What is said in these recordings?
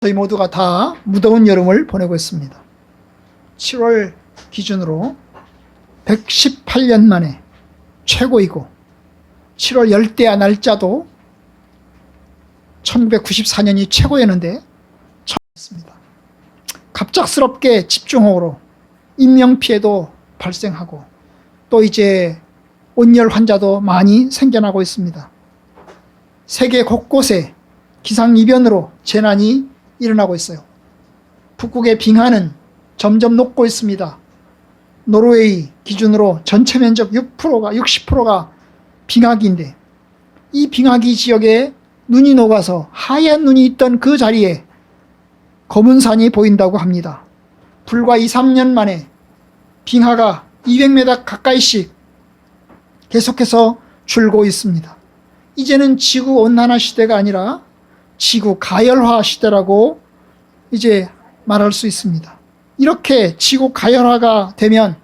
저희 모두가 다 무더운 여름을 보내고 있습니다. 7월 기준으로 118년 만에 최고이고 7월 열대야 날짜도 1994년이 최고였는데 처음이었습니다. 갑작스럽게 집중호우로 인명피해도 발생하고 또 이제 온열 환자도 많이 생겨나고 있습니다. 세계 곳곳에 기상이변으로 재난이 일어나고 있어요. 북극의 빙하는 점점 녹고 있습니다. 노르웨이 기준으로 전체 면적 60%가 빙하기인데 이 빙하기 지역에 눈이 녹아서 하얀 눈이 있던 그 자리에 검은 산이 보인다고 합니다. 불과 2, 3년 만에 빙하가 200m 가까이씩 계속해서 줄고 있습니다. 이제는 지구온난화 시대가 아니라 지구 가열화 시대라고 이제 말할 수 있습니다. 이렇게 지구 가열화가 되면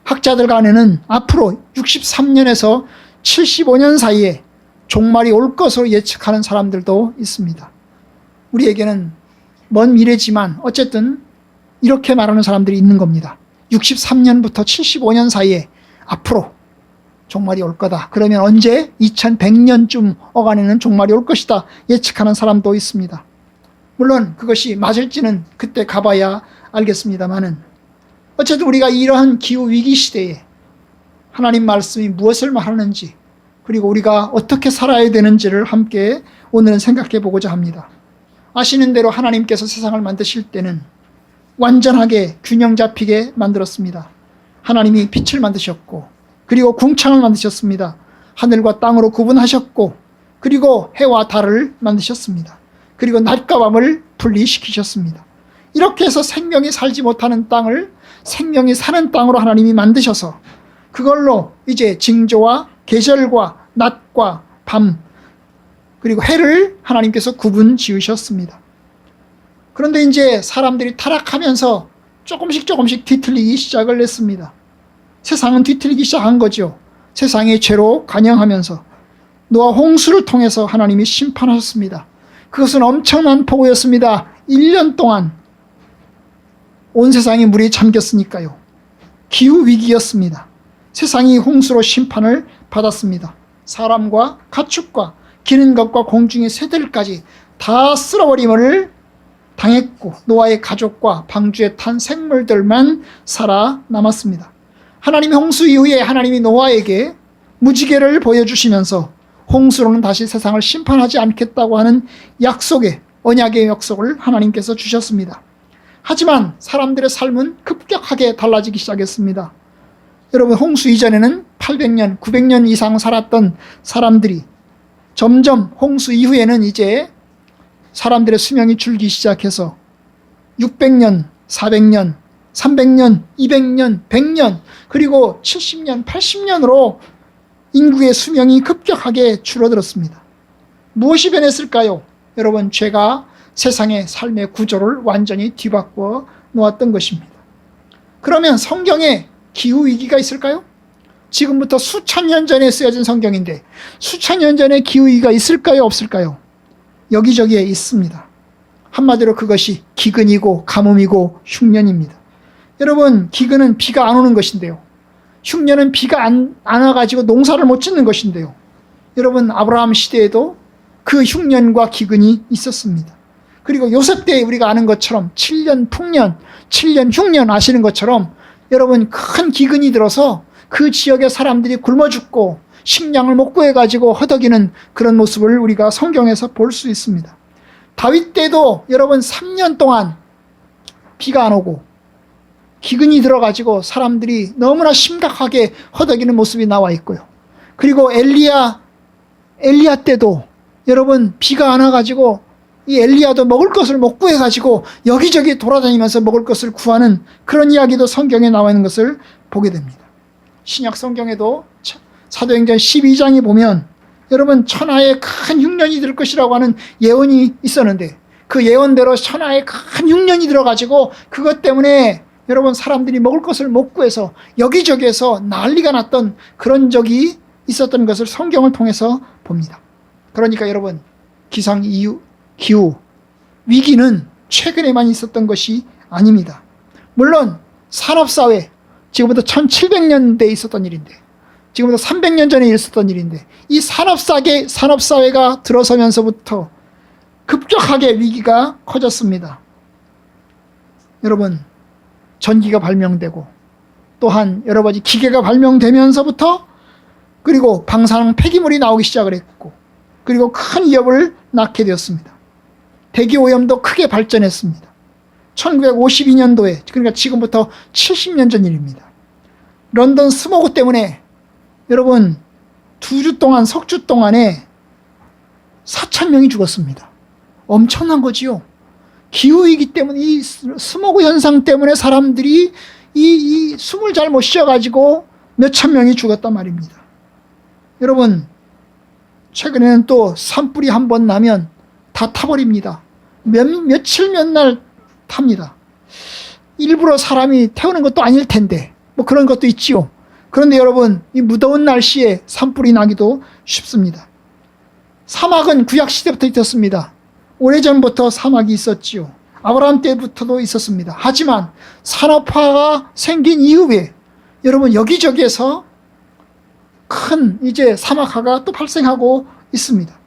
학자들 간에는 앞으로 63년에서 75년 사이에 종말이 올 것으로 예측하는 사람들도 있습니다. 우리에게는 먼 미래지만 어쨌든 이렇게 말하는 사람들이 있는 겁니다. 63년부터 75년 사이에 앞으로 종말이 올 거다. 그러면 언제? 2100년쯤 어간에는 종말이 올 것이다. 예측하는 사람도 있습니다. 물론 그것이 맞을지는 그때 가봐야 알겠습니다만은 어쨌든 우리가 이러한 기후위기 시대에 하나님 말씀이 무엇을 말하는지 그리고 우리가 어떻게 살아야 되는지를 함께 오늘은 생각해 보고자 합니다. 아시는 대로 하나님께서 세상을 만드실 때는 완전하게 균형 잡히게 만들었습니다. 하나님이 빛을 만드셨고 그리고 궁창을 만드셨습니다. 하늘과 땅으로 구분하셨고 그리고 해와 달을 만드셨습니다. 그리고 낮과 밤을 분리시키셨습니다. 이렇게 해서 생명이 살지 못하는 땅을 생명이 사는 땅으로 하나님이 만드셔서 그걸로 이제 징조와 계절과 낮과 밤 그리고 해를 하나님께서 구분 지으셨습니다. 그런데 이제 사람들이 타락하면서 조금씩 뒤틀리기 시작을 했습니다. 세상은 뒤틀리기 시작한 거죠. 세상의 죄로 관영하면서 노아 홍수를 통해서 하나님이 심판하셨습니다. 그것은 엄청난 폭우였습니다. 1년 동안 온 세상에 물이 잠겼으니까요. 기후위기였습니다. 세상이 홍수로 심판을 받았습니다. 사람과 가축과 기는 것과 공중의 새들까지 다 쓸어버림을 당했고 노아의 가족과 방주에 탄 생물들만 살아남았습니다. 하나님이 홍수 이후에 하나님이 노아에게 무지개를 보여주시면서 홍수로는 다시 세상을 심판하지 않겠다고 하는 약속의 언약의 약속을 하나님께서 주셨습니다. 하지만 사람들의 삶은 급격하게 달라지기 시작했습니다. 여러분 홍수 이전에는 800년, 900년 이상 살았던 사람들이 점점 홍수 이후에는 이제 사람들의 수명이 줄기 시작해서 600년, 400년, 300년, 200년, 100년, 그리고 70년, 80년으로 인구의 수명이 급격하게 줄어들었습니다. 무엇이 변했을까요? 여러분, 죄가 세상의 삶의 구조를 완전히 뒤바꿔 놓았던 것입니다. 그러면 성경에 기후위기가 있을까요? 지금부터 수천 년 전에 쓰여진 성경인데 수천 년 전에 기후위기가 있을까요? 없을까요? 여기저기에 있습니다. 한마디로 그것이 기근이고 가뭄이고 흉년입니다. 여러분, 기근은 비가 안 오는 것인데요. 흉년은 비가 안 와가지고 농사를 못 짓는 것인데요. 여러분, 아브라함 시대에도 그 흉년과 기근이 있었습니다. 그리고 요셉 때 우리가 아는 것처럼 7년 풍년, 7년 흉년 아시는 것처럼 여러분 큰 기근이 들어서 그 지역의 사람들이 굶어 죽고 식량을 못 구해가지고 허덕이는 그런 모습을 우리가 성경에서 볼 수 있습니다. 다윗 때도 여러분 3년 동안 비가 안 오고 기근이 들어가지고 사람들이 너무나 심각하게 허덕이는 모습이 나와 있고요. 그리고 엘리야 때도 여러분 비가 안 와가지고 이 엘리야도 먹을 것을 못 구해가지고 여기저기 돌아다니면서 먹을 것을 구하는 그런 이야기도 성경에 나와 있는 것을 보게 됩니다. 신약 성경에도 사도행전 12장에 보면 여러분 천하에 큰 흉년이 들 것이라고 하는 예언이 있었는데 그 예언대로 천하에 큰 흉년이 들어가지고 그것 때문에 여러분 사람들이 먹을 것을 못 구해서 여기저기에서 난리가 났던 그런 적이 있었던 것을 성경을 통해서 봅니다. 그러니까 여러분 기상 기후 위기는 최근에만 있었던 것이 아닙니다. 물론 산업사회, 지금부터 1700년대에 있었던 일인데, 지금부터 300년 전에 있었던 일인데, 이 산업사회가 들어서면서부터 급격하게 위기가 커졌습니다. 여러분, 전기가 발명되고 또한 여러 가지 기계가 발명되면서부터, 그리고 방사능 폐기물이 나오기 시작을 했고, 그리고 큰 위협을 낳게 되었습니다. 대기오염도 크게 발전했습니다. 1952년도에, 그러니까 지금부터 70년 전 일입니다. 런던 스모그 때문에 여러분 2주 동안, 석주 동안에 4,000명이 죽었습니다. 엄청난 거지요. 기후위기 때문에, 이 스모그 현상 때문에 사람들이 이 숨을 잘 못 쉬어가지고 몇천 명이 죽었단 말입니다. 여러분, 최근에는 또 산불이 한 번 나면 다 타버립니다. 며칠 몇 날 탑니다. 일부러 사람이 태우는 것도 아닐 텐데 뭐 그런 것도 있지요. 그런데 여러분, 이 무더운 날씨에 산불이 나기도 쉽습니다. 사막은 구약시대부터 있었습니다. 오래전부터 사막이 있었지요. 아브라함 때부터도 있었습니다. 하지만 산업화가 생긴 이후에 여러분, 여기저기에서 큰 이제 사막화가 또 발생하고 있습니다.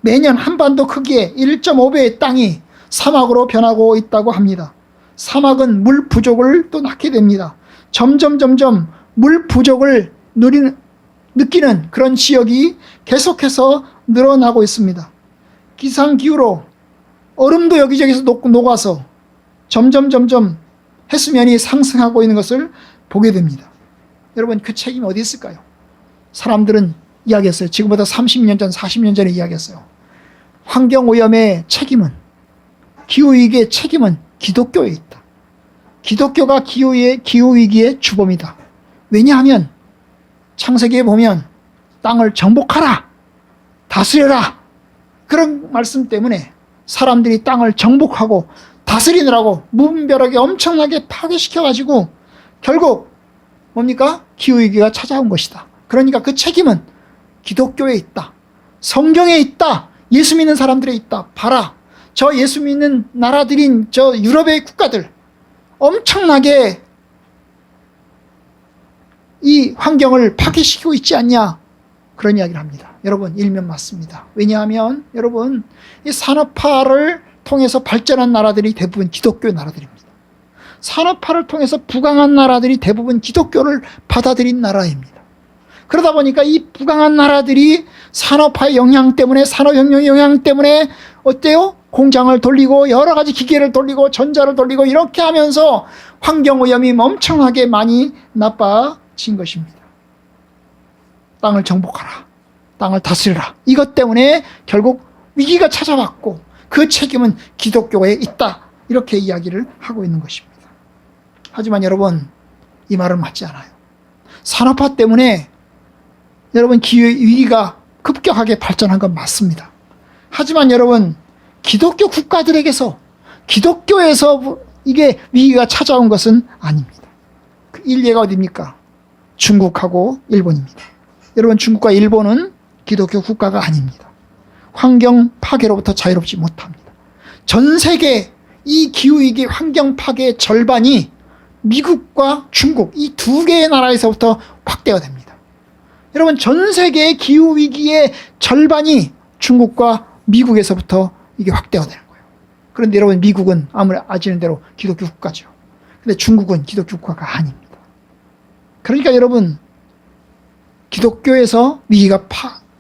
매년 한반도 크기의 1.5배의 땅이 사막으로 변하고 있다고 합니다. 사막은 물 부족을 또 낳게 됩니다. 점점 물 부족을 느끼는 그런 지역이 계속해서 늘어나고 있습니다. 기상기후로 얼음도 여기저기서 녹아서 점점 해수면이 상승하고 있는 것을 보게 됩니다. 여러분, 그 책임이 어디 있을까요? 사람들은 이야기했어요. 지금보다 30년 전, 40년 전에 이야기했어요. 환경오염의 책임은, 기후위기의 책임은 기독교에 있다. 기독교가 기후위기의 주범이다. 왜냐하면 창세기에 보면 땅을 정복하라, 다스려라, 그런 말씀 때문에 사람들이 땅을 정복하고 다스리느라고 무분별하게 엄청나게 파괴시켜가지고 결국 뭡니까? 기후위기가 찾아온 것이다. 그러니까 그 책임은 기독교에 있다. 성경에 있다. 예수 믿는 사람들에 있다. 봐라, 저 예수 믿는 나라들인 저 유럽의 국가들 엄청나게 이 환경을 파괴시키고 있지 않냐, 그런 이야기를 합니다. 여러분, 일면 맞습니다. 왜냐하면 여러분, 이 산업화를 통해서 발전한 나라들이 대부분 기독교 나라들입니다. 산업화를 통해서 부강한 나라들이 대부분 기독교를 받아들인 나라입니다. 그러다 보니까 이 부강한 나라들이 산업화의 영향 때문에, 산업혁명의 영향 때문에 어때요? 공장을 돌리고 여러 가지 기계를 돌리고 전자를 돌리고 이렇게 하면서 환경오염이 엄청나게 많이 나빠진 것입니다. 땅을 정복하라, 땅을 다스리라, 이것 때문에 결국 위기가 찾아왔고 그 책임은 기독교에 있다, 이렇게 이야기를 하고 있는 것입니다. 하지만 여러분, 이 말은 맞지 않아요. 산업화 때문에 여러분, 위기가 급격하게 발전한 건 맞습니다. 하지만 여러분, 기독교 국가들에게서, 기독교에서 이게 위기가 찾아온 것은 아닙니다. 그 일례가 어디입니까? 중국하고 일본입니다. 여러분, 중국과 일본은 기독교 국가가 아닙니다. 환경 파괴로부터 자유롭지 못합니다. 전 세계 이 기후위기 환경 파괴의 절반이 미국과 중국, 이 두 개의 나라에서부터 확대가 됩니다. 여러분, 전 세계의 기후위기의 절반이 중국과 미국에서부터 이게 확대가 되는 거예요. 그런데 여러분, 미국은 아시는 대로 기독교 국가죠. 근데 중국은 기독교 국가가 아닙니다. 그러니까 여러분, 기독교에서 위기가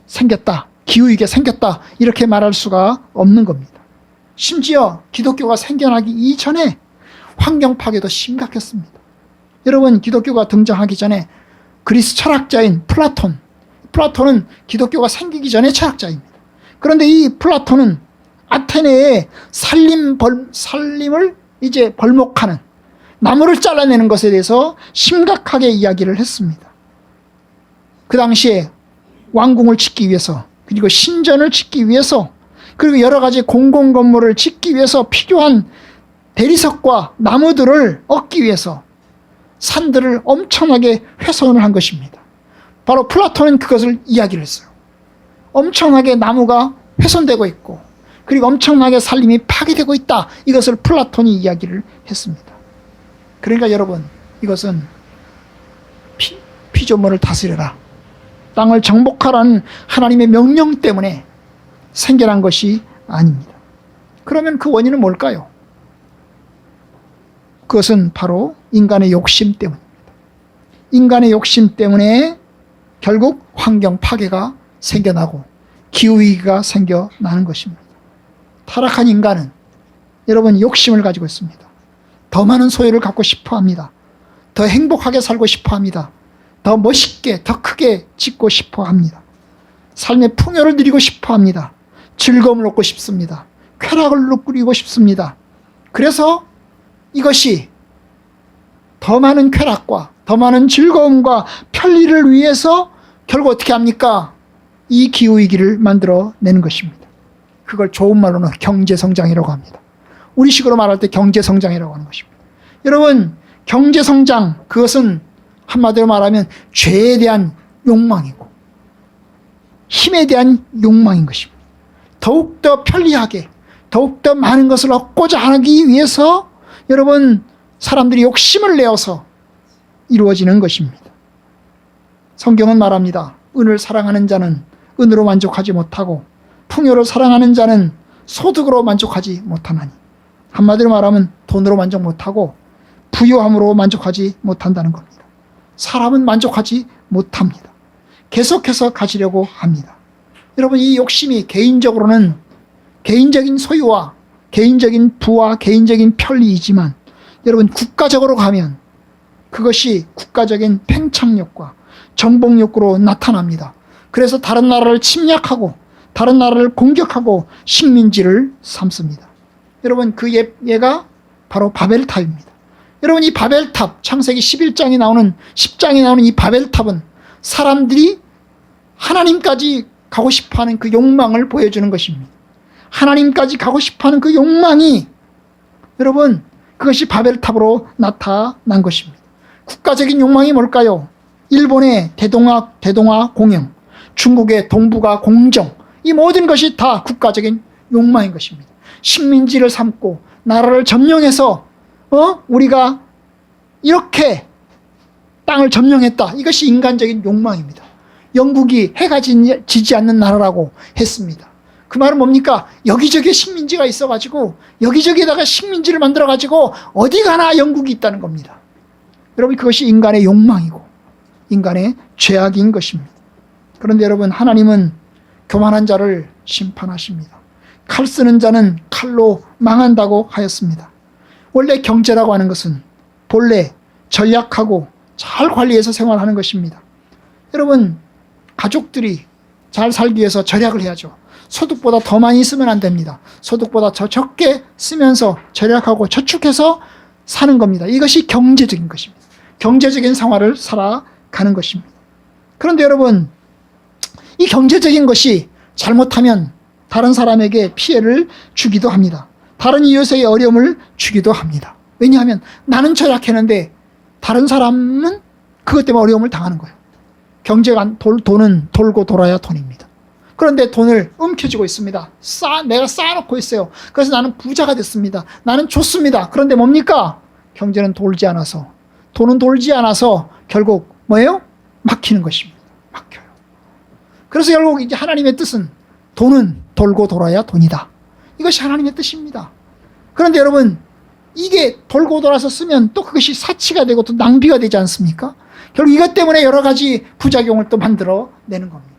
생겼다, 기후위기가 생겼다, 이렇게 말할 수가 없는 겁니다. 심지어 기독교가 생겨나기 이전에 환경 파괴도 심각했습니다. 여러분, 기독교가 등장하기 전에 그리스 철학자인 플라톤은 기독교가 생기기 전에 철학자입니다. 그런데 이 플라톤은 아테네의 산림을 이제 벌목하는, 나무를 잘라내는 것에 대해서 심각하게 이야기를 했습니다. 그 당시에 왕궁을 짓기 위해서, 그리고 신전을 짓기 위해서, 그리고 여러 가지 공공건물을 짓기 위해서 필요한 대리석과 나무들을 얻기 위해서 산들을 엄청나게 훼손을 한 것입니다. 바로 플라톤은 그것을 이야기를 했어요. 엄청나게 나무가 훼손되고 있고, 그리고 엄청나게 살림이 파괴되고 있다. 이것을 플라톤이 이야기를 했습니다. 그러니까 여러분, 이것은 피조물을 다스려라, 땅을 정복하라는 하나님의 명령 때문에 생겨난 것이 아닙니다. 그러면 그 원인은 뭘까요? 그것은 바로 인간의 욕심 때문입니다. 인간의 욕심 때문에 결국 환경 파괴가 생겨나고 기후위기가 생겨나는 것입니다. 타락한 인간은 여러분 욕심을 가지고 있습니다. 더 많은 소유를 갖고 싶어 합니다. 더 행복하게 살고 싶어 합니다. 더 멋있게, 더 크게 짓고 싶어 합니다. 삶의 풍요를 누리고 싶어 합니다. 즐거움을 얻고 싶습니다. 쾌락을 누리고 싶습니다. 그래서 이것이 더 많은 쾌락과 더 많은 즐거움과 편리를 위해서 결국 어떻게 합니까? 이 기후위기를 만들어내는 것입니다. 그걸 좋은 말로는 경제성장이라고 합니다. 우리식으로 말할 때 경제성장이라고 하는 것입니다. 여러분, 경제성장, 그것은 한마디로 말하면 죄에 대한 욕망이고 힘에 대한 욕망인 것입니다. 더욱더 편리하게, 더욱더 많은 것을 얻고자 하기 위해서 여러분, 사람들이 욕심을 내어서 이루어지는 것입니다. 성경은 말합니다. 은을 사랑하는 자는 은으로 만족하지 못하고 풍요를 사랑하는 자는 소득으로 만족하지 못하나니. 한마디로 말하면 돈으로 만족 못하고 부유함으로 만족하지 못한다는 겁니다. 사람은 만족하지 못합니다. 계속해서 가지려고 합니다. 여러분, 이 욕심이 개인적으로는 개인적인 소유와 개인적인 부와 개인적인 편리이지만 여러분, 국가적으로 가면 그것이 국가적인 팽창력과 정복욕구로 나타납니다. 그래서 다른 나라를 침략하고 다른 나라를 공격하고 식민지를 삼습니다. 여러분, 그 예가 바로 바벨탑입니다. 여러분, 이 바벨탑, 창세기 11장에 나오는 10장에 나오는 이 바벨탑은 사람들이 하나님까지 가고 싶어하는 그 욕망을 보여주는 것입니다. 하나님까지 가고 싶어하는 그 욕망이 여러분, 그것이 바벨탑으로 나타난 것입니다. 국가적인 욕망이 뭘까요? 일본의 대동아 공영, 중국의 동북아 공정, 이 모든 것이 다 국가적인 욕망인 것입니다. 식민지를 삼고 나라를 점령해서 우리가 이렇게 땅을 점령했다. 이것이 인간적인 욕망입니다. 영국이 해가 지지 않는 나라라고 했습니다. 그 말은 뭡니까? 여기저기에 식민지가 있어가지고 여기저기에다가 식민지를 만들어가지고 어디 가나 영국이 있다는 겁니다. 여러분, 그것이 인간의 욕망이고 인간의 죄악인 것입니다. 그런데 여러분, 하나님은 교만한 자를 심판하십니다. 칼 쓰는 자는 칼로 망한다고 하였습니다. 원래 경제라고 하는 것은 본래 전략하고 잘 관리해서 생활하는 것입니다. 여러분, 가족들이 잘 살기 위해서 절약을 해야죠. 소득보다 더 많이 쓰면 안 됩니다. 소득보다 더 적게 쓰면서 절약하고 저축해서 사는 겁니다. 이것이 경제적인 것입니다. 경제적인 생활을 살아가는 것입니다. 그런데 여러분, 이 경제적인 것이 잘못하면 다른 사람에게 피해를 주기도 합니다. 다른 이웃에게 어려움을 주기도 합니다. 왜냐하면 나는 절약했는데 다른 사람은 그것 때문에 어려움을 당하는 거예요. 돈은 돌고 돌아야 돈입니다. 그런데 돈을 움켜쥐고 있습니다. 내가 쌓아놓고 있어요. 그래서 나는 부자가 됐습니다. 나는 좋습니다. 그런데 뭡니까? 경제는 돌지 않아서, 돈은 돌지 않아서 결국 뭐예요? 막히는 것입니다. 막혀요. 그래서 결국 이제 하나님의 뜻은 돈은 돌고 돌아야 돈이다. 이것이 하나님의 뜻입니다. 그런데 여러분, 이게 돌고 돌아서 쓰면 또 그것이 사치가 되고 또 낭비가 되지 않습니까? 결국 이것 때문에 여러 가지 부작용을 또 만들어내는 겁니다.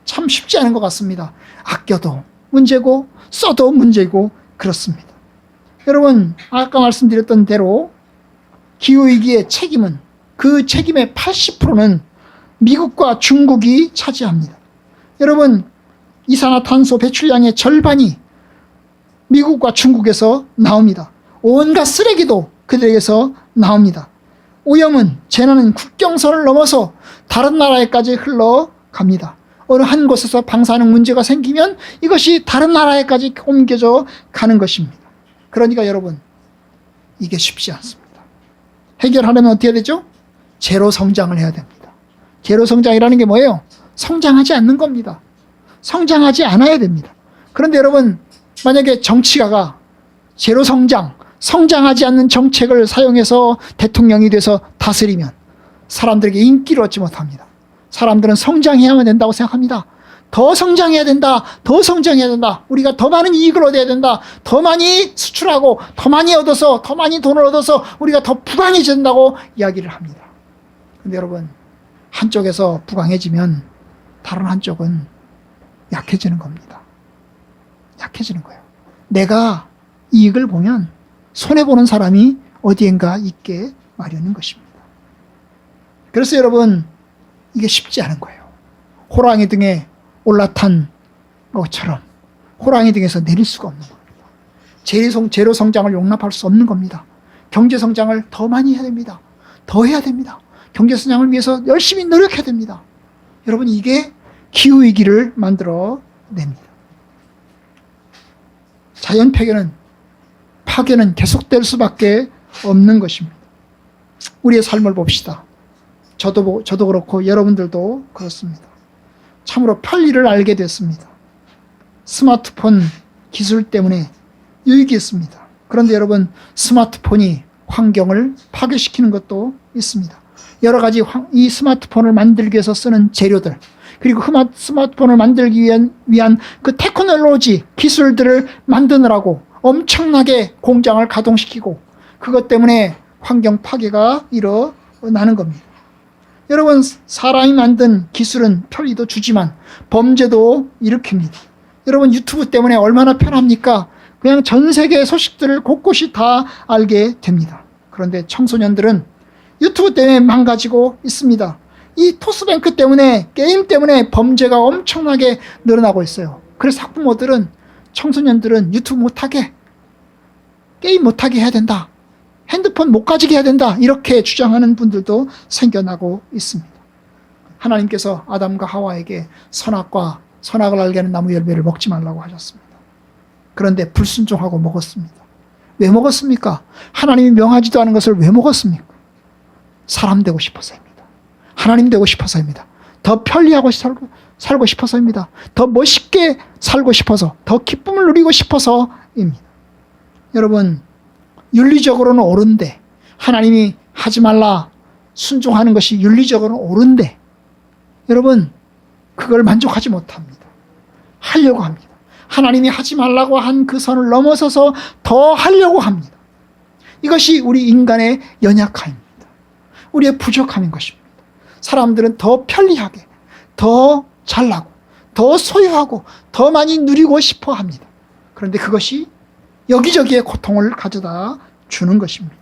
참 쉽지 않은 것 같습니다. 아껴도 문제고 써도 문제고 그렇습니다. 여러분, 아까 말씀드렸던 대로 기후위기의 책임은, 그 책임의 80%는 미국과 중국이 차지합니다. 여러분, 이산화탄소 배출량의 절반이 미국과 중국에서 나옵니다. 온갖 쓰레기도 그들에게서 나옵니다. 오염은, 재난은 국경선을 넘어서 다른 나라에까지 흘러갑니다. 어느 한 곳에서 방사능 문제가 생기면 이것이 다른 나라에까지 옮겨져 가는 것입니다. 그러니까 여러분, 이게 쉽지 않습니다. 해결하려면 어떻게 해야 되죠? 제로 성장을 해야 됩니다. 제로 성장이라는 게 뭐예요? 성장하지 않는 겁니다. 성장하지 않아야 됩니다. 그런데 여러분, 만약에 정치가가 제로 성장하지 않는 정책을 사용해서 대통령이 돼서 다스리면 사람들에게 인기를 얻지 못합니다. 사람들은 성장해야만 된다고 생각합니다. 더 성장해야 된다. 더 성장해야 된다. 우리가 더 많은 이익을 얻어야 된다. 더 많이 수출하고 더 많이 얻어서 더 많이 돈을 얻어서 우리가 더 부강해져야 된다고 이야기를 합니다. 근데 여러분, 한쪽에서 부강해지면 다른 한쪽은 약해지는 겁니다. 약해지는 거예요. 내가 이익을 보면 손해보는 사람이 어디엔가 있게 마련인 것입니다. 그래서 여러분, 이게 쉽지 않은 거예요. 호랑이 등에 올라탄 것처럼 호랑이 등에서 내릴 수가 없는 겁니다. 제로 성장을 용납할 수 없는 겁니다. 경제 성장을 더 많이 해야 됩니다. 더 해야 됩니다. 경제 성장을 위해서 열심히 노력해야 됩니다. 여러분, 이게 기후위기를 만들어 냅니다. 자연 파괴는 계속될 수밖에 없는 것입니다. 우리의 삶을 봅시다. 저도 그렇고 여러분들도 그렇습니다. 참으로 편리를 알게 됐습니다. 스마트폰 기술 때문에 유익이 있습니다. 그런데 여러분, 스마트폰이 환경을 파괴시키는 것도 있습니다. 여러 가지 이 스마트폰을 만들기 위해서 쓰는 재료들, 그리고 스마트폰을 만들기 위한 그 테크놀로지 기술들을 만드느라고 엄청나게 공장을 가동시키고 그것 때문에 환경 파괴가 일어나는 겁니다. 여러분, 사람이 만든 기술은 편리도 주지만 범죄도 일으킵니다. 여러분, 유튜브 때문에 얼마나 편합니까? 그냥 전 세계의 소식들을 곳곳이 다 알게 됩니다. 그런데 청소년들은 유튜브 때문에 망가지고 있습니다. 이 토스뱅크 때문에, 게임 때문에 범죄가 엄청나게 늘어나고 있어요. 그래서 학부모들은 청소년들은 유튜브 못하게, 게임 못하게 해야 된다. 핸드폰 못 가지게 해야 된다. 이렇게 주장하는 분들도 생겨나고 있습니다. 하나님께서 아담과 하와에게 선악을 알게 하는 나무 열매를 먹지 말라고 하셨습니다. 그런데 불순종하고 먹었습니다. 왜 먹었습니까? 하나님이 명하지도 않은 것을 왜 먹었습니까? 사람 되고 싶어서입니다. 하나님 되고 싶어서입니다. 더 편리하고 살고 싶어서입니다. 더 멋있게 살고 싶어서, 더 기쁨을 누리고 싶어서입니다. 여러분, 윤리적으로는 옳은데, 하나님이 하지 말라 순종하는 것이 윤리적으로는 옳은데, 여러분, 그걸 만족하지 못합니다. 하려고 합니다. 하나님이 하지 말라고 한 그 선을 넘어서서 더 하려고 합니다. 이것이 우리 인간의 연약함입니다. 우리의 부족함인 것입니다. 사람들은 더 편리하게, 더 잘나고, 더 소유하고, 더 많이 누리고 싶어 합니다. 그런데 그것이 여기저기에 고통을 가져다 주는 것입니다.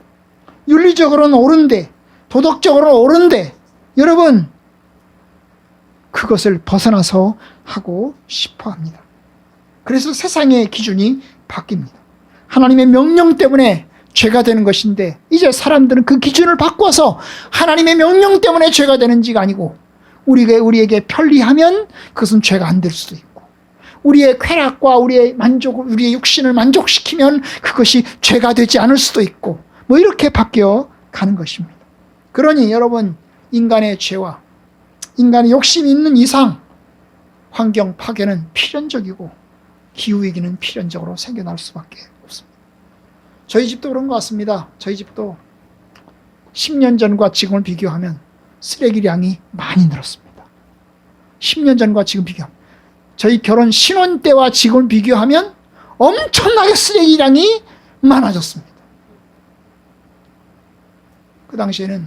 윤리적으로는 옳은데, 도덕적으로는 옳은데, 여러분, 그것을 벗어나서 하고 싶어 합니다. 그래서 세상의 기준이 바뀝니다. 하나님의 명령 때문에 죄가 되는 것인데, 이제 사람들은 그 기준을 바꿔서 하나님의 명령 때문에 죄가 되는지가 아니고, 우리에게 편리하면 그것은 죄가 안 될 수도 있고, 우리의 쾌락과 우리의 육신을 만족시키면 그것이 죄가 되지 않을 수도 있고, 뭐 이렇게 바뀌어 가는 것입니다. 그러니 여러분, 인간의 죄와 인간의 욕심이 있는 이상 환경 파괴는 필연적이고 기후위기는 필연적으로 생겨날 수밖에 없습니다. 저희 집도 그런 것 같습니다. 저희 집도 10년 전과 지금을 비교하면 쓰레기량이 많이 늘었습니다. 10년 전과 지금 비교하면, 저희 결혼 신혼 때와 지금을 비교하면 엄청나게 쓰레기량이 많아졌습니다. 그 당시에는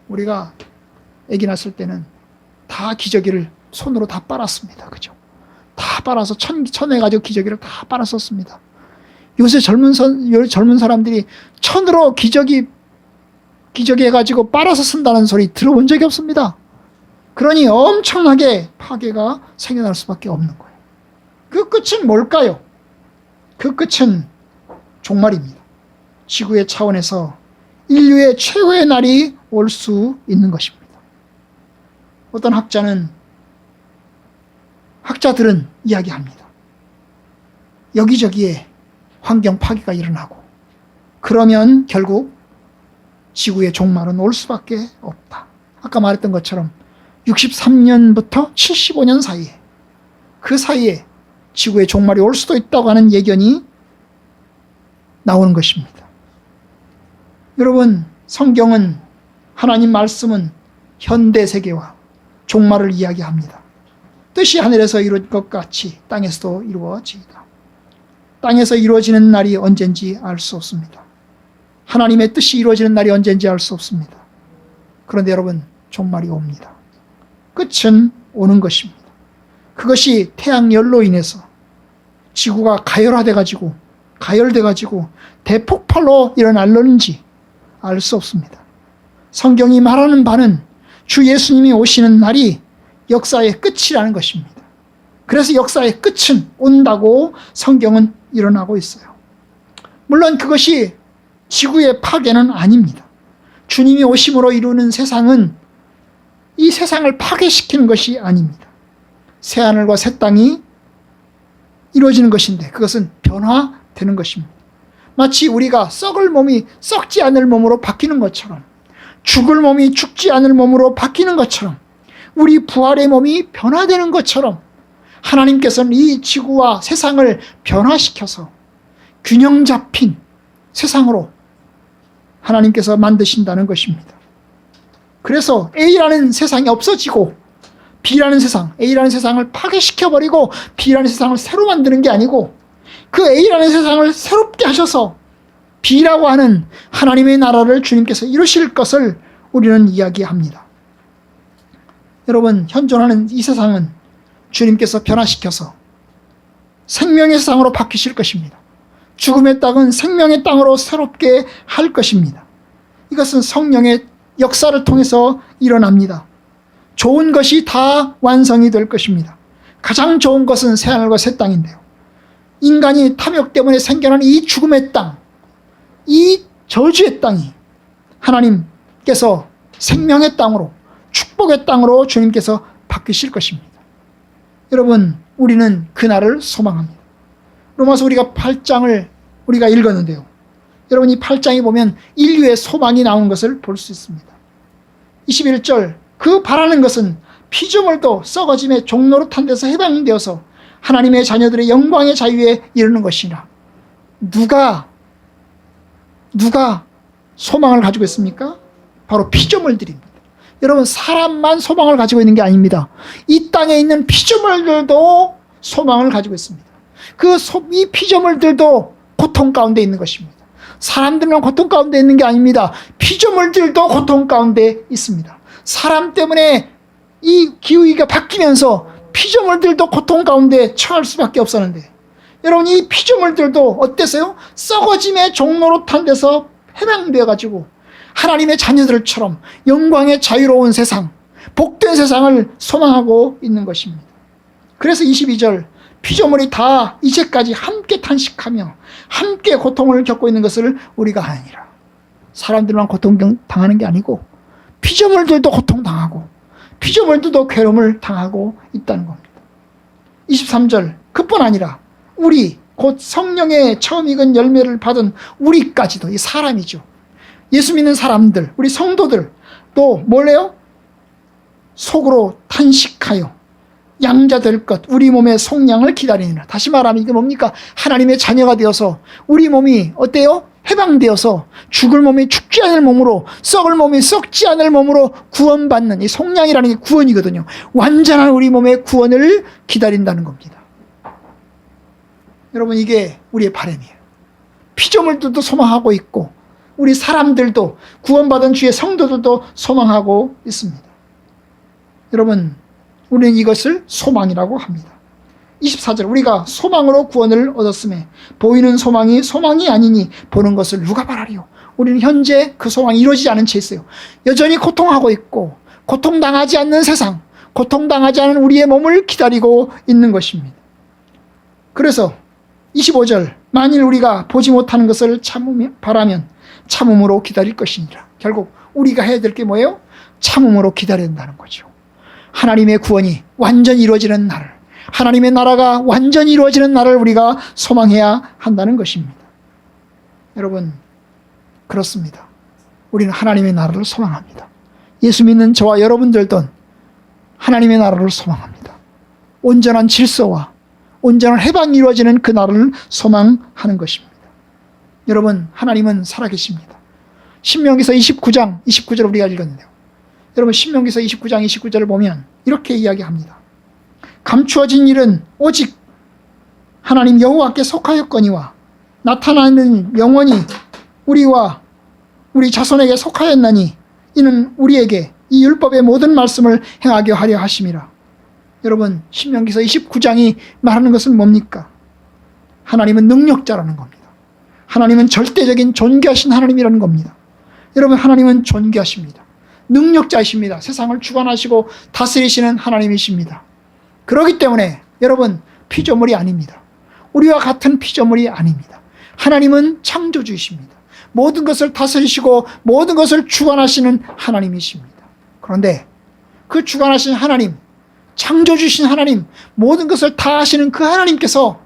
우리가 아기 낳았을 때는 다 기저귀를 손으로 다 빨았습니다. 그죠? 다 빨아서 천해가지고 기저귀를 다 빨았었습니다. 요새 젊은 사람들이 천으로 기저귀 해가지고 빨아서 쓴다는 소리 들어본 적이 없습니다. 그러니 엄청나게 파괴가 생겨날 수밖에 없는 거예요. 그 끝은 뭘까요? 그 끝은 종말입니다. 지구의 차원에서 인류의 최후의 날이 올 수 있는 것입니다. 어떤 학자들은 이야기합니다. 여기저기에 환경 파괴가 일어나고, 그러면 결국 지구의 종말은 올 수밖에 없다. 아까 말했던 것처럼 63년부터 75년 사이에, 그 사이에 지구의 종말이 올 수도 있다고 하는 예견이 나오는 것입니다. 여러분, 성경은, 하나님 말씀은 현대 세계와 종말을 이야기합니다. 뜻이 하늘에서 이루어질 것 같이 땅에서도 이루어지이다. 땅에서 이루어지는 날이 언젠지 알 수 없습니다. 하나님의 뜻이 이루어지는 날이 언젠지 알 수 없습니다. 그런데 여러분, 종말이 옵니다. 끝은 오는 것입니다. 그것이 태양열로 인해서 지구가 가열돼 가지고 대폭발로 일어날는지 알 수 없습니다. 성경이 말하는 바는 주 예수님이 오시는 날이 역사의 끝이라는 것입니다. 그래서 역사의 끝은 온다고 성경은 일어나고 있어요. 물론 그것이 지구의 파괴는 아닙니다. 주님이 오심으로 이루는 세상은 이 세상을 파괴시키는 것이 아닙니다. 새하늘과 새 땅이 이루어지는 것인데 그것은 변화되는 것입니다. 마치 우리가 썩을 몸이 썩지 않을 몸으로 바뀌는 것처럼, 죽을 몸이 죽지 않을 몸으로 바뀌는 것처럼, 우리 부활의 몸이 변화되는 것처럼 하나님께서는 이 지구와 세상을 변화시켜서 균형 잡힌 세상으로 하나님께서 만드신다는 것입니다. 그래서 A라는 세상이 없어지고 B라는 세상, A라는 세상을 파괴시켜버리고 B라는 세상을 새로 만드는 게 아니고 그 A라는 세상을 새롭게 하셔서 B라고 하는 하나님의 나라를 주님께서 이루실 것을 우리는 이야기합니다. 여러분, 현존하는 이 세상은 주님께서 변화시켜서 생명의 세상으로 바뀌실 것입니다. 죽음의 땅은 생명의 땅으로 새롭게 할 것입니다. 이것은 성령의 역사를 통해서 일어납니다. 좋은 것이 다 완성이 될 것입니다. 가장 좋은 것은 새하늘과 새 땅인데요. 인간이 탐욕 때문에 생겨난 이 죽음의 땅, 이 저주의 땅이 하나님께서 생명의 땅으로, 축복의 땅으로 주님께서 바뀌실 것입니다. 여러분, 우리는 그날을 소망합니다. 로마서 우리가 8장을 우리가 읽었는데요. 여러분, 이 8장에 보면 인류의 소망이 나오는 것을 볼 수 있습니다. 21절, 그 바라는 것은 피조물도 썩어짐의 종노릇한 데서 해방되어서 하나님의 자녀들의 영광의 자유에 이르는 것이라. 누가 소망을 가지고 있습니까? 바로 피조물들입니다. 여러분, 사람만 소망을 가지고 있는 게 아닙니다. 이 땅에 있는 피조물들도 소망을 가지고 있습니다. 이 피조물들도 고통 가운데 있는 것입니다. 사람들만 고통 가운데 있는 게 아닙니다. 피조물들도 고통 가운데 있습니다. 사람 때문에 이 기후가 바뀌면서 피조물들도 고통 가운데 처할 수밖에 없었는데, 여러분, 이 피조물들도 어땠어요? 썩어짐의 종노릇한 데서 해방되어가지고 하나님의 자녀들처럼 영광의 자유로운 세상, 복된 세상을 소망하고 있는 것입니다. 그래서 22절, 피조물이 다 이제까지 함께 탄식하며 함께 고통을 겪고 있는 것을 우리가 아니라. 사람들만 고통당하는 게 아니고 피조물들도 고통당하고 피조물들도 괴로움을 당하고 있다는 겁니다. 23절, 그뿐 아니라 우리 곧 성령의 처음 익은 열매를 받은 우리까지도, 이 사람이죠. 예수 믿는 사람들, 우리 성도들 또 뭘래요? 속으로 탄식하여 양자될 것, 우리 몸의 속량을 기다리느라. 다시 말하면 이게 뭡니까? 하나님의 자녀가 되어서 우리 몸이 어때요? 해방되어서 죽을 몸이 죽지 않을 몸으로, 썩을 몸이 썩지 않을 몸으로 구원받는, 이 속량이라는 게 구원이거든요. 완전한 우리 몸의 구원을 기다린다는 겁니다. 여러분, 이게 우리의 바람이에요. 피조물들도 소망하고 있고 우리 사람들도, 구원받은 주의 성도들도 소망하고 있습니다. 여러분, 우리는 이것을 소망이라고 합니다. 24절, 우리가 소망으로 구원을 얻었음에 보이는 소망이 소망이 아니니 보는 것을 누가 바라리요. 우리는 현재 그 소망이 이루어지지 않은 채 있어요. 여전히 고통하고 있고 고통당하지 않는 세상, 고통당하지 않은 우리의 몸을 기다리고 있는 것입니다. 그래서 25절, 만일 우리가 보지 못하는 것을 바라면 참음으로 기다릴 것이니라. 결국 우리가 해야 될 게 뭐예요? 참음으로 기다려야 된다는 거죠. 하나님의 구원이 완전히 이루어지는 날을, 하나님의 나라가 완전히 이루어지는 날을 우리가 소망해야 한다는 것입니다. 여러분, 그렇습니다. 우리는 하나님의 나라를 소망합니다. 예수 믿는 저와 여러분들도 하나님의 나라를 소망합니다. 온전한 질서와 온전한 해방이 이루어지는 그 날을 소망하는 것입니다. 여러분, 하나님은 살아계십니다. 신명기서 29장 29절 우리가 읽었는데요. 여러분, 신명기서 29장 29절을 보면 이렇게 이야기합니다. 감추어진 일은 오직 하나님 여호와께 속하였거니와 나타나는 영원히 우리와 우리 자손에게 속하였나니 이는 우리에게 이 율법의 모든 말씀을 행하게 하려 하심이라. 여러분, 신명기서 29장이 말하는 것은 뭡니까? 하나님은 능력자라는 겁니다. 하나님은 절대적인 존귀하신 하나님이라는 겁니다. 여러분, 하나님은 존귀하십니다. 능력자이십니다. 세상을 주관하시고 다스리시는 하나님이십니다. 그렇기 때문에 여러분, 피조물이 아닙니다. 우리와 같은 피조물이 아닙니다. 하나님은 창조주이십니다. 모든 것을 다스리시고 모든 것을 주관하시는 하나님이십니다. 그런데 그 주관하신 하나님, 창조주신 하나님, 모든 것을 다 하시는 그 하나님께서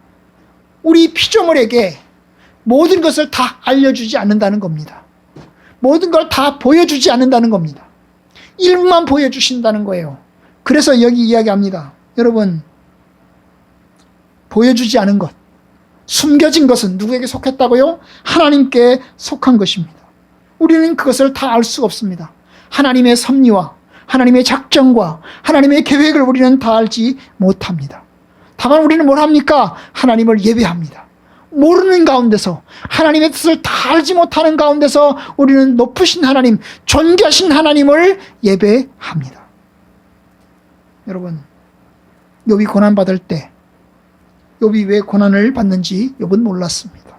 우리 피조물에게 모든 것을 다 알려주지 않는다는 겁니다. 모든 걸 다 보여주지 않는다는 겁니다. 일부만 보여주신다는 거예요. 그래서 여기 이야기합니다. 여러분, 보여주지 않은 것, 숨겨진 것은 누구에게 속했다고요? 하나님께 속한 것입니다. 우리는 그것을 다 알 수가 없습니다. 하나님의 섭리와 하나님의 작정과 하나님의 계획을 우리는 다 알지 못합니다. 다만 우리는 뭘 합니까? 하나님을 예배합니다. 모르는 가운데서, 하나님의 뜻을 다 알지 못하는 가운데서 우리는 높으신 하나님, 존귀하신 하나님을 예배합니다. 여러분, 욥이 고난받을 때 욥이 왜 고난을 받는지 욥은 몰랐습니다.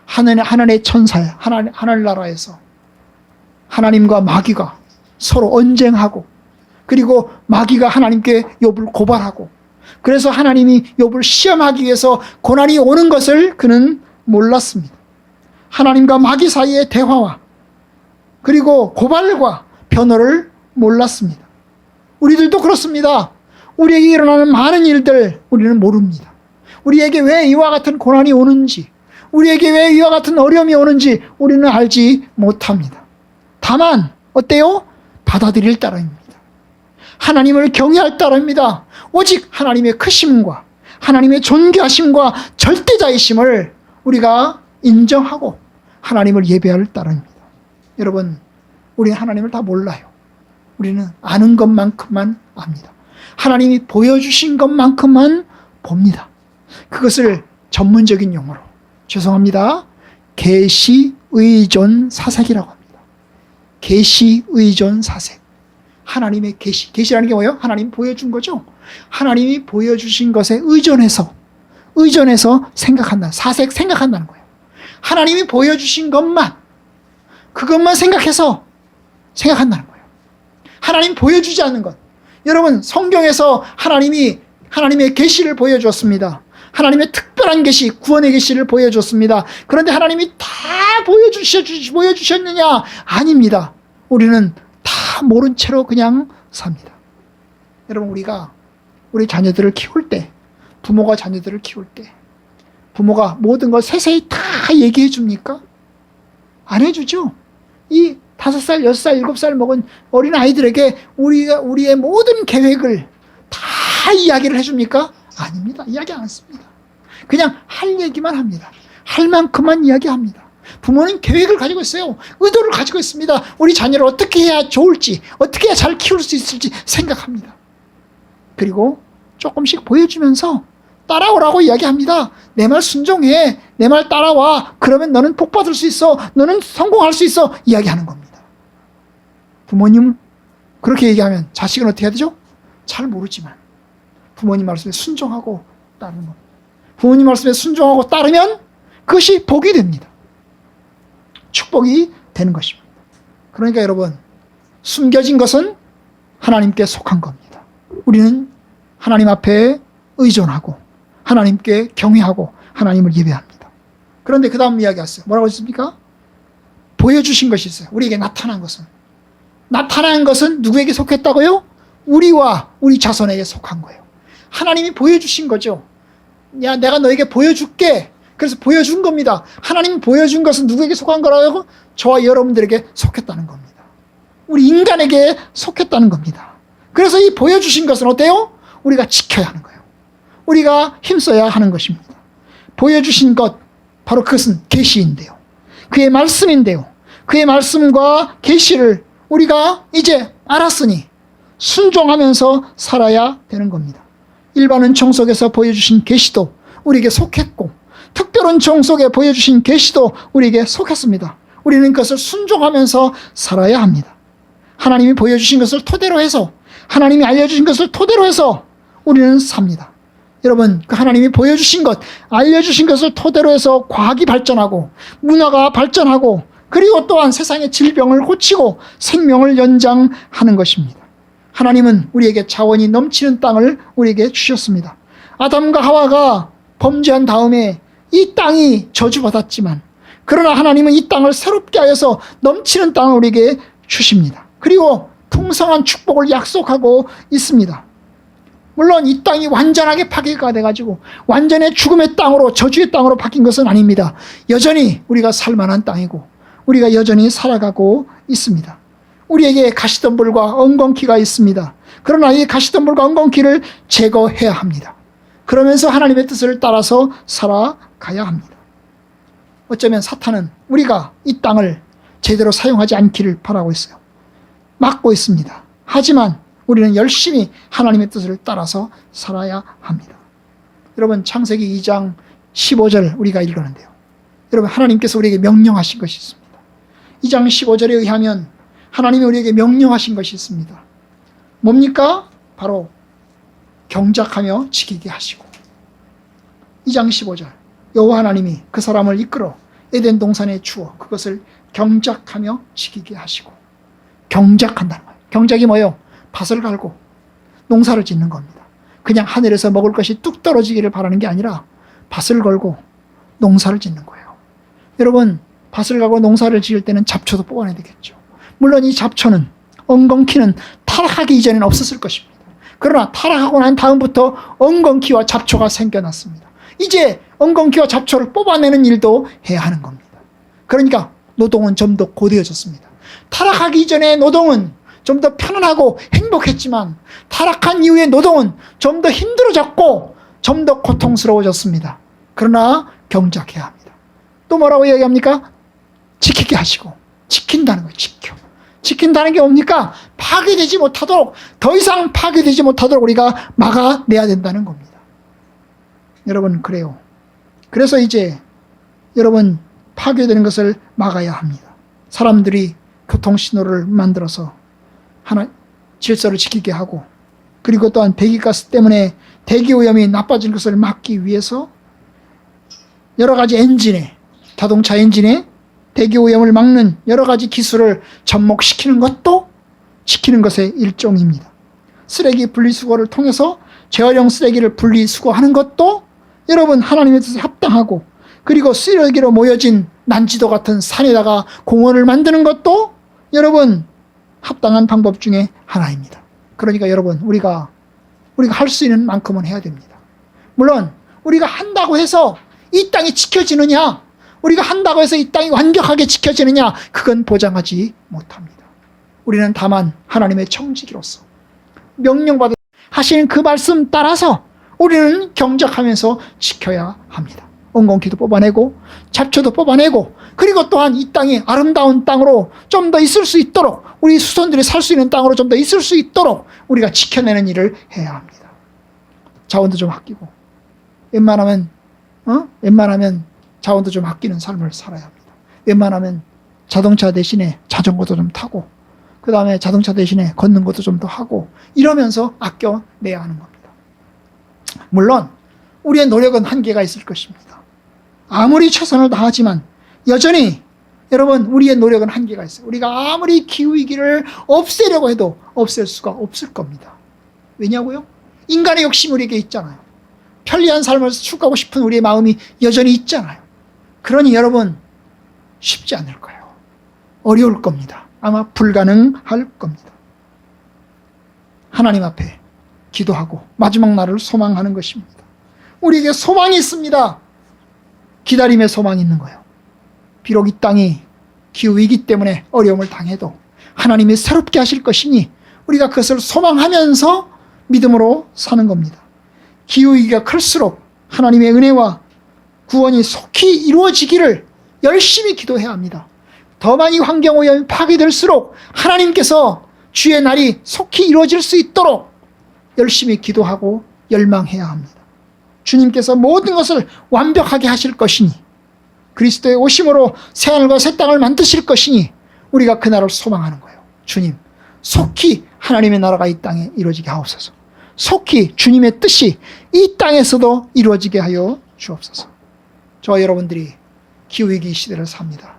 하늘의 천사야, 하늘나라에서 하나님과 마귀가 서로 언쟁하고, 그리고 마귀가 하나님께 욥을 고발하고, 그래서 하나님이 욥을 시험하기 위해서 고난이 오는 것을 그는 몰랐습니다. 하나님과 마귀 사이의 대화와 그리고 고발과 변호를 몰랐습니다. 우리들도 그렇습니다. 우리에게 일어나는 많은 일들 우리는 모릅니다. 우리에게 왜 이와 같은 고난이 오는지, 우리에게 왜 이와 같은 어려움이 오는지 우리는 알지 못합니다. 다만 어때요? 받아들일 따름입니다. 하나님을 경외할 따름입니다. 오직 하나님의 크심과 하나님의 존귀하심과 절대자이심을 우리가 인정하고 하나님을 예배할 따름입니다. 여러분, 우리는 하나님을 다 몰라요. 우리는 아는 것만큼만 압니다. 하나님이 보여주신 것만큼만 봅니다. 그것을 전문적인 용어로, 죄송합니다, 계시 의존 사색이라고 합니다. 계시 의존 사색. 하나님의 계시라는 게 뭐예요? 하나님 보여준 거죠. 하나님이 보여주신 것에 의존해서 생각한다. 사색, 생각한다는 거예요. 하나님이 보여주신 것만, 그것만 생각해서 생각한다는 거예요. 하나님 보여주지 않는 것. 여러분, 성경에서 하나님의 계시를 보여주었습니다. 하나님의 특별한 계시, 구원의 계시를 보여줬습니다. 그런데 하나님이 다 보여주셨느냐? 아닙니다. 우리는 다 모른 채로 그냥 삽니다. 여러분, 우리가 우리 자녀들을 키울 때, 부모가 자녀들을 키울 때, 부모가 모든 걸 세세히 다 얘기해 줍니까? 안 해주죠. 이 5살, 6살, 7살 먹은 어린 아이들에게 우리의 모든 계획을 다 이야기를 해줍니까? 아닙니다. 이야기 안 했습니다. 그냥 할 얘기만 합니다. 할 만큼만 이야기합니다. 부모는 계획을 가지고 있어요. 의도를 가지고 있습니다. 우리 자녀를 어떻게 해야 좋을지, 어떻게 해야 잘 키울 수 있을지 생각합니다. 그리고 조금씩 보여주면서 따라오라고 이야기합니다. 내 말 순종해. 내 말 따라와. 그러면 너는 복 받을 수 있어. 너는 성공할 수 있어. 이야기하는 겁니다. 부모님 그렇게 얘기하면 자식은 어떻게 해야 되죠? 잘 모르지만 부모님 말씀에 순종하고 따르는 겁니다. 부모님 말씀에 순종하고 따르면 그것이 복이 됩니다. 축복이 되는 것입니다. 그러니까 여러분, 숨겨진 것은 하나님께 속한 겁니다. 우리는 하나님 앞에 의존하고 하나님께 경외하고 하나님을 예배합니다. 그런데 그 다음 이야기했어요. 뭐라고 했습니까? 보여주신 것이 있어요. 우리에게 나타난 것은 누구에게 속했다고요? 우리와 우리 자손에게 속한 거예요. 하나님이 보여주신 거죠. 야, 내가 너에게 보여줄게. 그래서 보여준 겁니다. 하나님이 보여준 것은 누구에게 속한 거라고? 저와 여러분들에게 속했다는 겁니다. 우리 인간에게 속했다는 겁니다. 그래서 이 보여주신 것은 어때요? 우리가 지켜야 하는 거예요. 우리가 힘써야 하는 것입니다. 보여주신 것, 바로 그것은 계시인데요. 그의 말씀인데요. 그의 말씀과 계시를 우리가 이제 알았으니 순종하면서 살아야 되는 겁니다. 일반은 정속에서 보여주신 계시도 우리에게 속했고, 특별한 정속에 보여주신 계시도 우리에게 속했습니다. 우리는 그것을 순종하면서 살아야 합니다. 하나님이 보여주신 것을 토대로 해서, 하나님이 알려주신 것을 토대로 해서 우리는 삽니다. 여러분, 그 하나님이 보여주신 것, 알려주신 것을 토대로 해서 과학이 발전하고 문화가 발전하고, 그리고 또한 세상의 질병을 고치고 생명을 연장하는 것입니다. 하나님은 우리에게 자원이 넘치는 땅을 우리에게 주셨습니다. 아담과 하와가 범죄한 다음에 이 땅이 저주받았지만, 그러나 하나님은 이 땅을 새롭게 하여서 넘치는 땅을 우리에게 주십니다. 그리고 풍성한 축복을 약속하고 있습니다. 물론 이 땅이 완전하게 파괴가 돼가지고 완전히 죽음의 땅으로, 저주의 땅으로 바뀐 것은 아닙니다. 여전히 우리가 살만한 땅이고 우리가 여전히 살아가고 있습니다. 우리에게 가시덤불과 엉겅퀴가 있습니다. 그러나 이 가시덤불과 엉겅퀴를 제거해야 합니다. 그러면서 하나님의 뜻을 따라서 살아가야 합니다. 어쩌면 사탄은 우리가 이 땅을 제대로 사용하지 않기를 바라고 있어요. 막고 있습니다. 하지만 우리는 열심히 하나님의 뜻을 따라서 살아야 합니다. 여러분, 창세기 2장 15절 우리가 읽었는데요. 여러분, 하나님께서 우리에게 명령하신 것이 있습니다. 2장 15절에 의하면 하나님이 우리에게 명령하신 것이 있습니다. 뭡니까? 바로 경작하며 지키게 하시고, 2장 15절, 여호와 하나님이 그 사람을 이끌어 에덴 동산에 주어 그것을 경작하며 지키게 하시고. 경작한다는 거예요. 경작이 뭐예요? 밭을 갈고 농사를 짓는 겁니다. 그냥 하늘에서 먹을 것이 뚝 떨어지기를 바라는 게 아니라 밭을 걸고 농사를 짓는 거예요. 여러분, 밭을 가고 농사를 지을 때는 잡초도 뽑아내야 되겠죠. 물론 이 잡초는, 엉겅퀴는 타락하기 이전에는 없었을 것입니다. 그러나 타락하고 난 다음부터 엉겅퀴와 잡초가 생겨났습니다. 이제 엉겅퀴와 잡초를 뽑아내는 일도 해야 하는 겁니다. 그러니까 노동은 좀 더 고되어졌습니다. 타락하기 이전에 노동은 좀 더 편안하고 행복했지만, 타락한 이후의 노동은 좀 더 힘들어졌고 좀 더 고통스러워졌습니다. 그러나 경작해야 합니다. 또 뭐라고 이야기합니까? 지키게 하시고. 지킨다는 거예요. 지킨다는 게 뭡니까? 파괴되지 못하도록, 더 이상 파괴되지 못하도록 우리가 막아내야 된다는 겁니다. 여러분, 그래요. 그래서 이제 여러분, 파괴되는 것을 막아야 합니다. 사람들이 교통신호를 만들어서 질서를 지키게 하고, 그리고 또한 배기가스 때문에 대기오염이 나빠진 것을 막기 위해서 여러 가지 엔진에, 자동차 엔진에 대기오염을 막는 여러 가지 기술을 접목시키는 것도 지키는 것의 일종입니다. 쓰레기 분리수거를 통해서 재활용 쓰레기를 분리수거하는 것도 여러분, 하나님의 뜻에 합당하고, 그리고 쓰레기로 모여진 난지도 같은 산에다가 공원을 만드는 것도 여러분, 합당한 방법 중에 하나입니다. 그러니까 여러분, 우리가 할 수 있는 만큼은 해야 됩니다. 물론 우리가 한다고 해서 이 땅이 지켜지느냐, 우리가 한다고 해서 이 땅이 완벽하게 지켜지느냐, 그건 보장하지 못합니다. 우리는 다만 하나님의 청지기로서 명령받은 하시는 그 말씀 따라서 우리는 경작하면서 지켜야 합니다. 엉겅퀴도 뽑아내고 잡초도 뽑아내고, 그리고 또한 이 땅이 아름다운 땅으로 좀 더 있을 수 있도록, 우리 후손들이 살 수 있는 땅으로 좀 더 있을 수 있도록 우리가 지켜내는 일을 해야 합니다. 자원도 좀 아끼고, 웬만하면 자원도 좀 아끼는 삶을 살아야 합니다. 웬만하면 자동차 대신에 자전거도 좀 타고, 그 다음에 자동차 대신에 걷는 것도 좀 더 하고, 이러면서 아껴내야 하는 겁니다. 물론 우리의 노력은 한계가 있을 것입니다. 아무리 최선을 다하지만 여전히 여러분, 우리의 노력은 한계가 있어요. 우리가 아무리 기후위기를 없애려고 해도 없앨 수가 없을 겁니다. 왜냐고요? 인간의 욕심이 우리에게 있잖아요. 편리한 삶을 추구하고 싶은 우리의 마음이 여전히 있잖아요. 그러니 여러분, 쉽지 않을 거예요. 어려울 겁니다. 아마 불가능할 겁니다. 하나님 앞에 기도하고 마지막 날을 소망하는 것입니다. 우리에게 소망이 있습니다. 기다림의 소망이 있는 거예요. 비록 이 땅이 기후위기 때문에 어려움을 당해도 하나님이 새롭게 하실 것이니 우리가 그것을 소망하면서 믿음으로 사는 겁니다. 기후위기가 클수록 하나님의 은혜와 구원이 속히 이루어지기를 열심히 기도해야 합니다. 더 많이 환경오염이 파괴될수록 하나님께서 주의 날이 속히 이루어질 수 있도록 열심히 기도하고 열망해야 합니다. 주님께서 모든 것을 완벽하게 하실 것이니, 그리스도의 오심으로 새하늘과 새 땅을 만드실 것이니 우리가 그날을 소망하는 거예요. 주님, 속히 하나님의 나라가 이 땅에 이루어지게 하옵소서. 속히 주님의 뜻이 이 땅에서도 이루어지게 하여 주옵소서. 저와 여러분들이 기후위기 시대를 삽니다.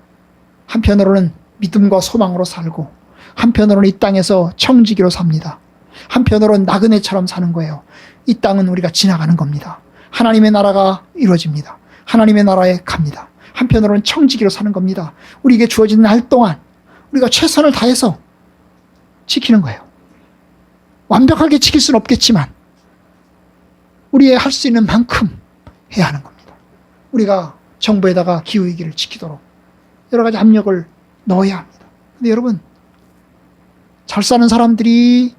한편으로는 믿음과 소망으로 살고, 한편으로는 이 땅에서 청지기로 삽니다. 한편으로는 나그네처럼 사는 거예요. 이 땅은 우리가 지나가는 겁니다. 하나님의 나라가 이루어집니다. 하나님의 나라에 갑니다. 한편으로는 청지기로 사는 겁니다. 우리에게 주어진 날 동안 우리가 최선을 다해서 지키는 거예요. 완벽하게 지킬 수는 없겠지만 우리의 할 수 있는 만큼 해야 하는 겁니다. 우리가 정부에다가 기후위기를 지키도록 여러 가지 압력을 넣어야 합니다. 근데 여러분, 잘 사는 사람들이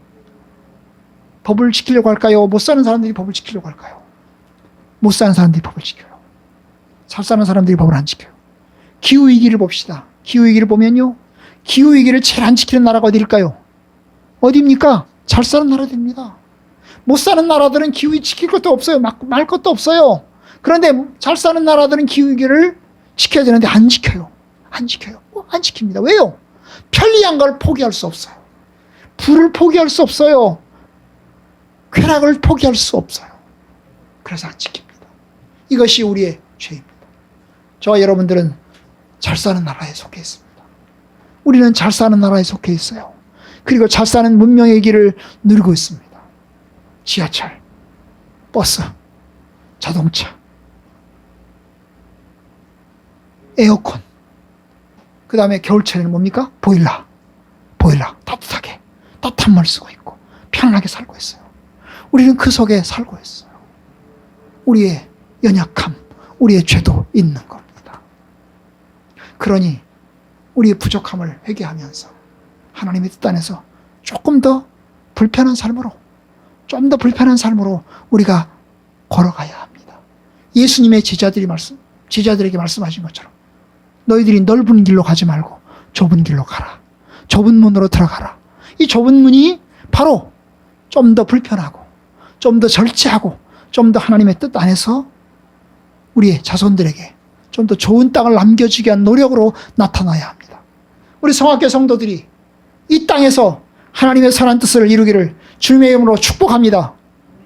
법을 지키려고 할까요? 못 사는 사람들이 법을 지키려고 할까요? 못 사는 사람들이 법을 지켜요. 잘 사는 사람들이 법을 안 지켜요. 기후위기를 봅시다. 기후위기를 보면요, 기후위기를 제일 안 지키는 나라가 어디일까요? 어디입니까? 잘 사는 나라들입니다. 못 사는 나라들은 기후위기 지킬 것도 없어요. 말 것도 없어요. 그런데 잘 사는 나라들은 기후위기를 지켜야 되는데 안 지켜요. 안 지켜요. 안 지킵니다. 왜요? 편리한 걸 포기할 수 없어요. 부를 포기할 수 없어요. 쾌락을 포기할 수 없어요. 그래서 안 지킵니다. 이것이 우리의 죄입니다. 저와 여러분들은 잘 사는 나라에 속해 있습니다. 우리는 잘 사는 나라에 속해 있어요. 그리고 잘 사는 문명의 길을 누리고 있습니다. 지하철, 버스, 자동차, 에어컨, 그 다음에 겨울철에는 뭡니까? 보일러, 따뜻하게 따뜻한 물 쓰고 있고 편안하게 살고 있어요. 우리는 그 속에 살고 있어요. 우리의 연약함, 우리의 죄도 있는 겁니다. 그러니 우리의 부족함을 회개하면서 하나님의 뜻 안에서 조금 더 불편한 삶으로, 좀 더 불편한 삶으로 우리가 걸어가야 합니다. 예수님의 제자들에게 말씀하신 것처럼 너희들이 넓은 길로 가지 말고 좁은 길로 가라. 좁은 문으로 들어가라. 이 좁은 문이 바로 좀 더 불편하고, 좀 더 절제하고, 좀 더 하나님의 뜻 안에서 우리의 자손들에게 좀 더 좋은 땅을 남겨주기 위한 노력으로 나타나야 합니다. 우리 성악교 성도들이 이 땅에서 하나님의 선한 뜻을 이루기를 주님의 이름으로 축복합니다.